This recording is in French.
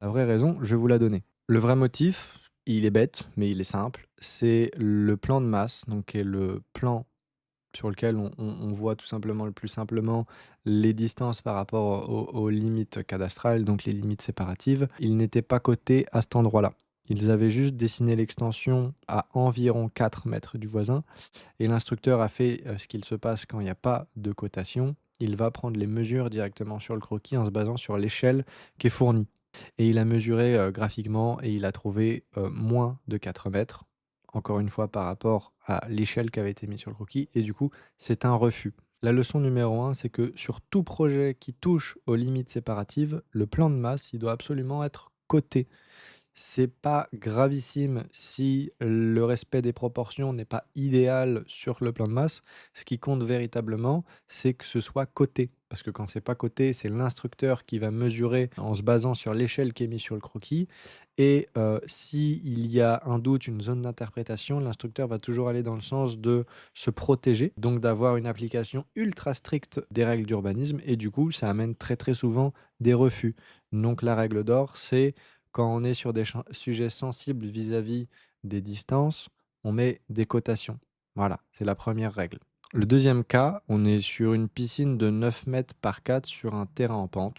La vraie raison, je vais vous la donner. Le vrai motif, il est bête, mais il est simple, c'est le plan de masse, donc qui est le plan sur lequel on voit tout simplement, le plus simplement, les distances par rapport aux limites cadastrales, donc les limites séparatives. Ils n'étaient pas cotés à cet endroit-là. Ils avaient juste dessiné l'extension à environ 4 mètres du voisin et l'instructeur a fait, ce qu'il se passe quand il y a pas de cotation. Il va prendre les mesures directement sur le croquis en se basant sur l'échelle qui est fournie et il a mesuré, graphiquement et il a trouvé, moins de 4 mètres. Encore une fois par rapport à l'échelle qui avait été mise sur le croquis et du coup, c'est un refus. La leçon numéro un, c'est que sur tout projet qui touche aux limites séparatives, le plan de masse, il doit absolument être coté. C'est pas gravissime si le respect des proportions n'est pas idéal sur le plan de masse. Ce qui compte véritablement, c'est que ce soit coté. Parce que quand c'est pas coté, c'est l'instructeur qui va mesurer en se basant sur l'échelle qui est mise sur le croquis. Et s'il y a un doute, une zone d'interprétation, l'instructeur va toujours aller dans le sens de se protéger, donc d'avoir une application ultra stricte des règles d'urbanisme. Et du coup, ça amène très très souvent des refus. Donc la règle d'or, c'est quand on est sur des sujets sensibles vis-à-vis des distances, on met des cotations. Voilà, c'est la première règle. Le deuxième cas, on est sur une piscine de 9 mètres par 4 sur un terrain en pente.